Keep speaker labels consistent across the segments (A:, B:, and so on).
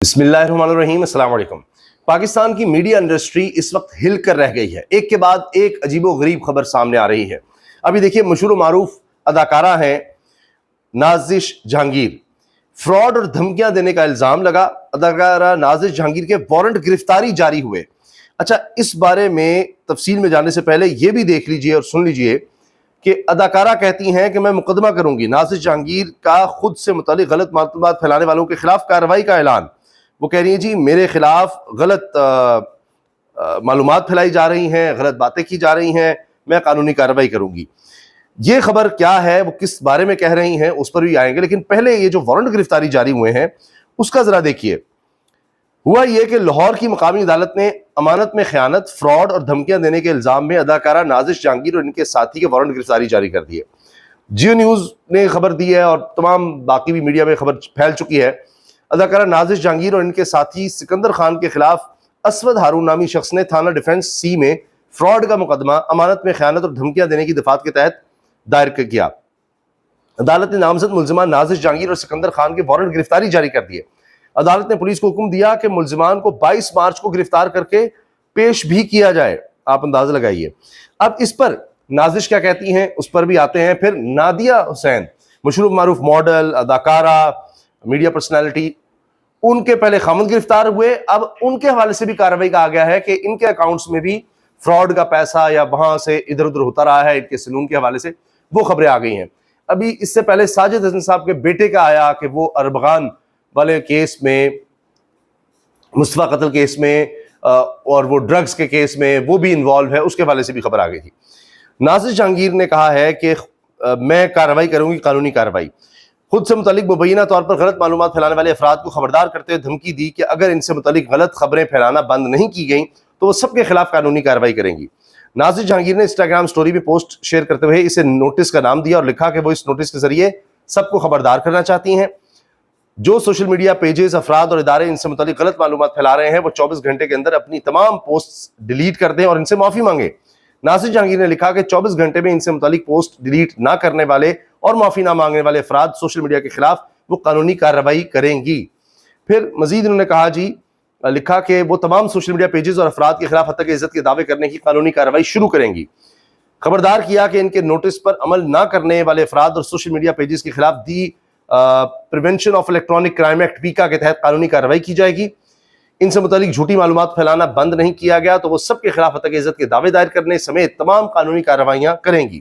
A: بسم اللہ الرحمن الرحیم، السلام علیکم۔ پاکستان کی میڈیا انڈسٹری اس وقت ہل کر رہ گئی ہے، ایک کے بعد ایک عجیب و غریب خبر سامنے آ رہی ہے۔ ابھی دیکھیے، مشہور و معروف اداکارہ ہیں نازش جہانگیر، فراڈ اور دھمکیاں دینے کا الزام لگا۔ اداکارہ نازش جہانگیر کے وارنٹ گرفتاری جاری ہوئے۔ اچھا، اس بارے میں تفصیل میں جانے سے پہلے یہ بھی دیکھ لیجئے اور سن لیجئے کہ اداکارہ کہتی ہیں کہ میں مقدمہ کروں گی۔ نازش جہانگیر کا خود سے متعلق غلط معلومات پھیلانے والوں کے خلاف کارروائی کا اعلان۔ وہ کہہ رہی ہیں جی میرے خلاف غلط معلومات پھیلائی جا رہی ہیں، غلط باتیں کی جا رہی ہیں، میں قانونی کارروائی کروں گی۔ یہ خبر کیا ہے، وہ کس بارے میں کہہ رہی ہیں، اس پر بھی آئیں گے، لیکن پہلے یہ جو وارنٹ گرفتاری جاری ہوئے ہیں اس کا ذرا دیکھیے۔ ہوا یہ کہ لاہور کی مقامی عدالت نے امانت میں خیانت، فراڈ اور دھمکیاں دینے کے الزام میں اداکارہ نازش جہانگیر اور ان کے ساتھی کے وارنٹ گرفتاری جاری کر دی ہے۔ جیو نیوز نے خبر دی ہے اور تمام باقی بھی میڈیا میں خبر پھیل چکی ہے۔ اداکارہ نازش جہانگیر اور ان کے ساتھی سکندر خان کے خلاف اسود ہارون نامی شخص نے تھانہ ڈیفنس سی میں فراڈ کا مقدمہ امانت میں خیانت اور دھمکیاں دینے کی دفعات کے تحت دائر کیا۔ عدالت نے نامزد ملزمان نازش جہانگیر اور سکندر خان کے وارنٹ گرفتاری جاری کر دیے۔ عدالت نے پولیس کو حکم دیا کہ ملزمان کو 22 مارچ کو گرفتار کر کے پیش بھی کیا جائے۔ آپ اندازہ لگائیے۔ اب اس پر نازش کیا کہتی ہیں اس پر بھی آتے ہیں۔ پھر نادیہ حسین، مشہور معروف ماڈل، اداکارہ، میڈیا پرسنالٹی، ان کے پہلے خامند گرفتار ہوئے، اب ان کے حوالے سے بھی کارروائی کا آ گیا ہے کہ ان کے اکاؤنٹس میں بھی فراڈ کا پیسہ یا وہاں سے ادھر ادھر ہوتا رہا ہے، ان کے سلون کے حوالے سے وہ خبریں آ گئی ہیں۔ ابھی اس سے پہلے ساجد حسن صاحب کے بیٹے کا آیا کہ وہ اربغان والے کیس میں، مصطفیٰ قتل کیس میں اور وہ ڈرگز کے کیس میں وہ بھی انوالو ہے، اس کے حوالے سے بھی خبر آ گئی تھی۔ نازش جہانگیر نے کہا ہے کہ میں کارروائی کروں گی، قانونی کارروائی۔ خود سے متعلق مبینہ طور پر غلط معلومات پھیلانے والے افراد کو خبردار کرتے ہوئے دھمکی دی کہ اگر ان سے متعلق غلط خبریں پھیلانا بند نہیں کی گئیں تو وہ سب کے خلاف قانونی کارروائی کریں گی۔ نازش جہانگیر نے انسٹاگرام سٹوری میں پوسٹ شیئر کرتے ہوئے اسے نوٹس کا نام دیا اور لکھا کہ وہ اس نوٹس کے ذریعے سب کو خبردار کرنا چاہتی ہیں۔ جو سوشل میڈیا پیجز، افراد اور ادارے ان سے متعلق غلط معلومات پھیلا رہے ہیں وہ 24 گھنٹے کے اندر اپنی تمام پوسٹ ڈیلیٹ کر دیں اور ان سے معافی مانگیں۔ نازش جہانگیر نے لکھا کہ 24 گھنٹے میں ان سے متعلق پوسٹ ڈیلیٹ نہ کرنے والے اور معافی نہ مانگنے والے افراد سوشل میڈیا کے خلاف وہ قانونی کارروائی کریں گی۔ پھر مزید انہوں نے کہا لکھا کہ وہ تمام سوشل میڈیا پیجز اور افراد کے خلاف حتیٰ کہ عزت کے دعوے کرنے کی قانونی کارروائی شروع کریں گی۔ خبردار کیا کہ ان کے نوٹس پر عمل نہ کرنے والے افراد اور سوشل میڈیا پیجز کے خلاف the prevention of electronic crime act PECA کے تحت قانونی کارروائی کی جائے گی۔ ان سے متعلق جھوٹی معلومات پھیلانا بند نہیں کیا گیا تو وہ سب کے خلاف حتیٰ کہ عزت کے دعوے دائر کرنے سمیت تمام قانونی کارروائیاں کریں گی۔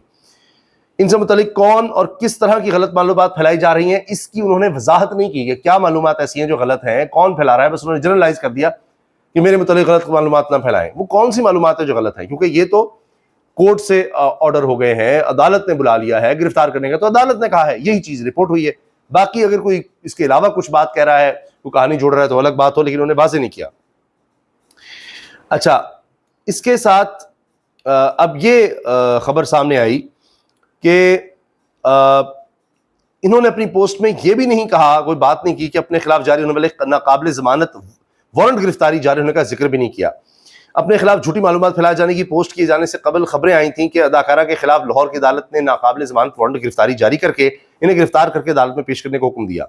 A: ان سے متعلق کون اور کس طرح کی غلط معلومات پھیلائی جا رہی ہیں اس کی انہوں نے وضاحت نہیں کی کہ کیا معلومات ایسی ہیں جو غلط ہیں، کون پھیلا رہا ہے، بس انہوں نے جنرلائز کر دیا کہ میرے متعلق غلط معلومات نہ پھیلائیں۔ وہ کون سی معلومات ہیں جو غلط ہیں؟ کیونکہ یہ تو کورٹ سے آرڈر ہو گئے ہیں، عدالت نے بلا لیا ہے گرفتار کرنے کا، تو عدالت نے کہا ہے یہی چیز رپورٹ ہوئی ہے۔ باقی اگر کوئی اس کے علاوہ کچھ بات کہہ رہا ہے، کوئی کہانی جوڑ رہا ہے تو الگ بات ہو، لیکن انہوں نے واضح نہیں کیا۔ اچھا، اس کے ساتھ اب یہ خبر سامنے آئی کہ انہوں نے اپنی پوسٹ میں یہ بھی نہیں کہا، کوئی بات نہیں کی کہ اپنے خلاف جاری ہونے والے ناقابل ضمانت وارنٹ گرفتاری جاری ہونے کا ذکر بھی نہیں کیا۔ اپنے خلاف جھوٹی معلومات پھیلائے جانے کی پوسٹ کیے جانے سے قبل خبریں آئی تھیں کہ اداکارہ کے خلاف لاہور کی عدالت نے ناقابل ضمانت وارنٹ گرفتاری جاری کر کے انہیں گرفتار کر کے عدالت میں پیش کرنے کو حکم دیا۔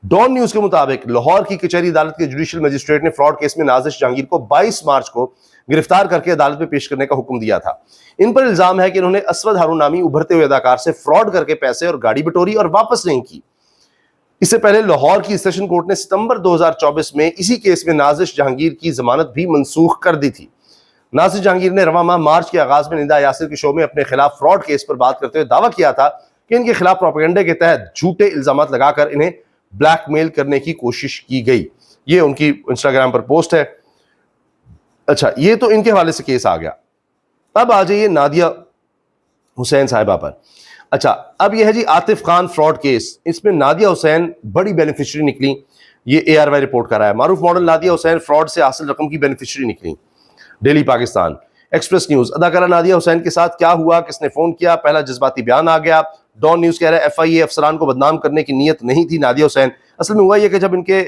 A: ڈان نیوز کے مطابق لاہور کی کچہری عدالت کے جوڈیشل مجسٹریٹ نے فراڈ کیس میں نازش جہانگیر کو 22 مارچ کو گرفتار کر کے عدالت میں پیش کرنے کا حکم دیا تھا۔ ان پر الزام ہے کہ انہوں نے اسود ہارون نامی ابھرتے ہوئے اداکار سے فراڈ کر کے پیسے اور گاڑی بٹوری اور واپس نہیں کی۔ اس سے پہلے لاہور کی سیشن کورٹ نے ستمبر 2024 میں اسی کیس میں نازش جہانگیر کی ضمانت بھی منسوخ کر دی تھی۔ نازش جہانگیر نے رواں ماہ مارچ کے آغاز میں ندا یاسر کے شو میں اپنے خلاف فراڈ کیس پر بات کرتے ہوئے دعویٰ کیا تھا کہ ان کے خلاف پروپیگنڈے کے تحت جھوٹے الزامات لگا کر انہیں بلیک میل کرنے کی کوشش کی گئی۔ یہ ان کی انسٹاگرام پر پوسٹ ہے۔ اچھا، یہ تو ان کے حوالے سے کیس آ گیا۔ اب آ جائیے نادیہ حسین صاحبہ پر۔ اچھا، اب یہ ہے جی عاطف خان فراڈ کیس، اس میں نادیہ حسین بڑی بینیفیشری نکلی۔ یہ ARY رپورٹ کر رہا ہے۔ معروف ماڈل نادیہ حسین فراڈ سے حاصل رقم کی بینیفیشری نکلی۔ ڈیلی پاکستان ایکسپریس نیوز، اداکارہ نادیہ حسین کے ساتھ کیا ہوا، کس نے فون کیا، پہلا جذباتی بیان آ گیا۔ ڈان نیوز کہہ رہا ہے FIA افسران کو بدنام کرنے کی نیت نہیں تھی نادیہ حسین۔ اصل میں ہوا یہ کہ جب ان کے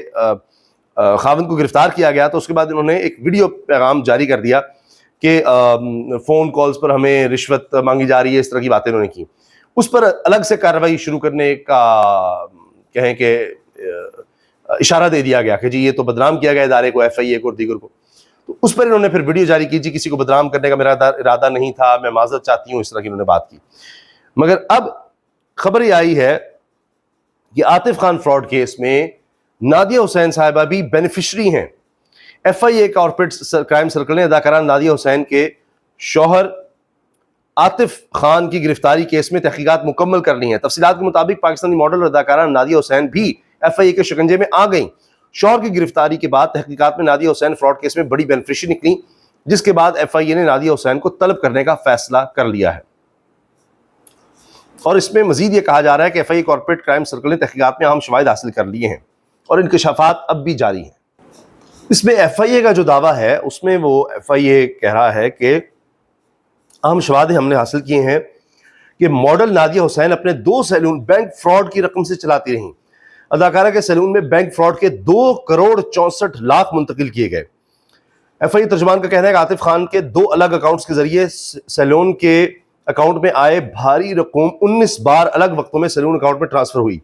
A: خاوند کو گرفتار کیا گیا تو اس کے بعد انہوں نے ایک ویڈیو پیغام جاری کر دیا کہ فون کالز پر ہمیں رشوت مانگی جا رہی ہے، اس طرح کی باتیں انہوں نے کی۔ اس پر الگ سے کارروائی شروع کرنے کا کہیں کہ اشارہ دے دیا گیا کہ جی یہ تو بدنام کیا گیا ادارے کو، FIA کو اور دیگر کو. تو اس پر انہوں نے پھر ویڈیو جاری کی، جی کسی کو بدنام کرنے کا میرا ارادہ نہیں تھا، میں معذرت چاہتی ہوں، اس طرح کی انہوں نے بات کی. مگر اب خبر یہ آئی ہے کہ عاطف خان فراڈ کیس میں نادیہ حسین صاحبہ بھی بینیفیشری ہیں. FIA کارپوریٹ کرائم سرکل نے اداکارہ نادیہ حسین کے شوہر عاطف خان کی گرفتاری کیس میں تحقیقات مکمل کر لی ہیں. تفصیلات کے مطابق پاکستانی ماڈل اور اداکارہ نادیہ حسین بھی FIA کے شکنجے میں آ گئیں. شوہر کی گرفتاری کے بعد تحقیقات میں نادیہ حسین فراڈ کیس میں بڑی بینیفیشری نکلی، جس کے بعد FIA نے نادیہ حسین کو طلب کرنے کا فیصلہ کر لیا ہے. اور اس میں مزید یہ کہا جا رہا ہے کہ FIA کارپوریٹ کرائم سرکل نے تحقیقات میں اہم شواہد حاصل کر لیے ہیں اور انکشافات اب بھی جاری ہیں. اس میں FIA کا جو دعویٰ ہے اس میں وہ FIA کہہ رہا ہے کہ اہم شواہد ہم نے حاصل کیے ہیں کہ ماڈل نادیہ حسین اپنے 2 سیلون بینک فراڈ کی رقم سے چلاتی رہیں. اداکارہ کے سیلون میں بینک فراڈ کے 2 کروڑ 64 لاکھ منتقل کیے گئے. FIA ترجمان کا کہنا ہے کہ عاطف خان کے 2 الگ اکاؤنٹس کے ذریعے سیلون کے اکاؤنٹ میں آئے بھاری رقم 19 بار الگ وقتوں میں سیلون اکاؤنٹ میں ٹرانسفر ہوئی.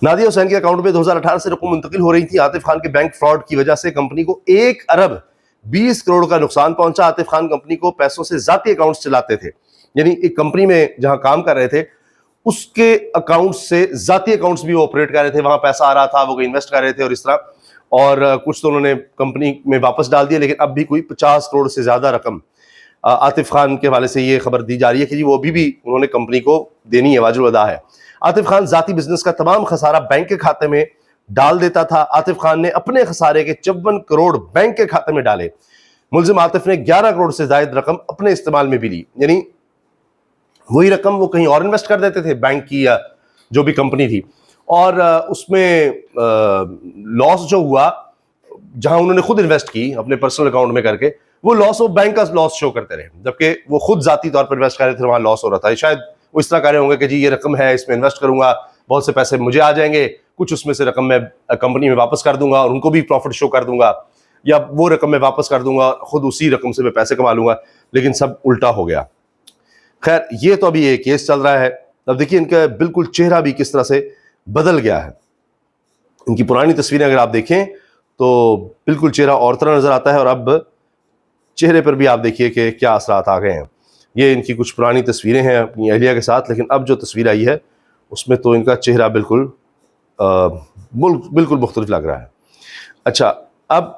A: نادیہ حسین کے اکاؤنٹ میں 2018 سے رقم منتقل ہو رہی تھی. عاطف خان کے بینک فراڈ کی وجہ سے کمپنی کو 1 ارب 20 کروڑ کا نقصان پہنچا. عاطف خان کمپنی کو پیسوں سے ذاتی اکاؤنٹس چلاتے تھے، یعنی ایک کمپنی میں جہاں کام کر رہے تھے اس کے اکاؤنٹ سے ذاتی اکاؤنٹس بھی وہ آپریٹ کر رہے تھے، وہاں پیسہ آ رہا تھا، وہ انویسٹ کر رہے تھے اور اس طرح. اور کچھ تو انہوں نے کمپنی میں واپس ڈال دیا، لیکن اب بھی کوئی 50 کروڑ سے زیادہ رقم عاطف خان کے حوالے سے یہ خبر دی جا رہی ہے کہ جی وہ بھی انہوں نے کمپنی کو دینی ہے، واجب ادا ہے. عاطف خان ذاتی بزنس کا تمام خسارہ بینک کے کھاتے میں ڈال دیتا تھا. عاطف خان نے اپنے خسارے کے 54 کروڑ بینک کے کھاتے میں ڈالے. ملزم عاطف نے 11 کروڑ سے زائد رقم اپنے استعمال میں بھی لی، یعنی وہی رقم وہ کہیں اور انویسٹ کر دیتے تھے بینک کی یا جو بھی کمپنی تھی. اور اس میں لاس جو ہوا جہاں انہوں نے خود انویسٹ کی اپنے پرسنل اکاؤنٹ میں کر کے، وہ لاس وہ بینک کا لاس شو کرتے رہے، جبکہ وہ خود ذاتی طور پر انویسٹ کر رہے تھے، وہاں لاس ہو رہا تھا. شاید وہ اس طرح کر رہے ہوں گے کہ جی یہ رقم ہے، اس میں انویسٹ کروں گا، بہت سے پیسے مجھے آ جائیں گے، کچھ اس میں سے رقم میں کمپنی میں واپس کر دوں گا اور ان کو بھی پروفٹ شو کر دوں گا، یا وہ رقم میں واپس کر دوں گا، خود اسی رقم سے میں پیسے کما لوں گا. لیکن سب الٹا ہو گیا. خیر یہ تو ابھی ایک کیس چل رہا ہے. اب دیکھیے ان کا بالکل چہرہ بھی کس طرح سے بدل گیا ہے. ان کی پرانی تصویریں اگر آپ دیکھیں تو بالکل چہرہ اور طرح نظر آتا ہے، اور اب چہرے پر بھی آپ دیکھیے کہ کیا اثرات آ گئے ہیں. یہ ان کی کچھ پرانی تصویریں ہیں اپنی اہلیہ کے ساتھ، لیکن اب جو تصویر آئی ہے اس میں تو ان کا چہرہ بالکل مختلف لگ رہا ہے. اچھا اب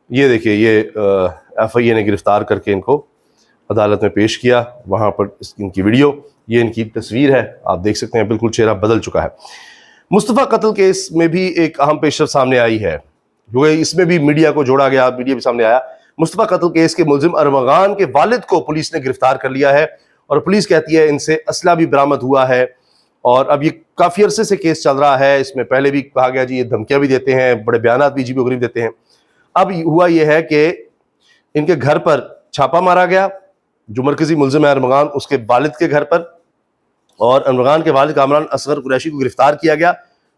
A: یہ دیکھیے، یہ FIA نے گرفتار کر کے ان کو عدالت میں پیش کیا، وہاں پر ان کی ویڈیو، یہ ان کی تصویر ہے، آپ دیکھ سکتے ہیں بالکل چہرہ بدل چکا ہے. مصطفیٰ قتل کیس میں بھی ایک اہم پیش رفت سامنے آئی ہے، کیونکہ اس میں بھی میڈیا کو جوڑا گیا، میڈیا بھی سامنے آیا. مصطفیٰ قتل کیس کے ملزم ارمغان کے والد کو پولیس نے گرفتار کر لیا ہے، اور پولیس کہتی ہے ان سے اسلحہ بھی برآمد ہوا ہے. اور اب یہ کافی عرصے سے کیس چل رہا ہے، اس میں پہلے بھی کہا گیا جی یہ دھمکیاں بھی دیتے ہیں، بڑے بیانات بھی جی غریب دیتے ہیں. اب ہوا یہ ہے کہ ان کے گھر پر چھاپا مارا گیا، جو مرکزی ملزم ہے ارمغان اس کے والد کے گھر پر، اور ارمغان کے والد کامران اصغر قریشی کو گرفتار کیا گیا.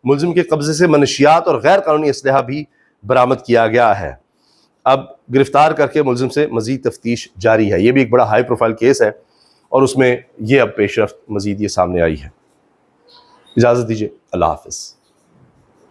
A: ملزم کے قبضے سے منشیات اور غیر قانونی اسلحہ بھی برآمد کیا گیا ہے. اب گرفتار کر کے ملزم سے مزید تفتیش جاری ہے. یہ بھی ایک بڑا ہائی پروفائل کیس ہے، اور اس میں یہ اب پیش رفت مزید یہ سامنے آئی ہے. اجازت دیجیے، اللہ حافظ.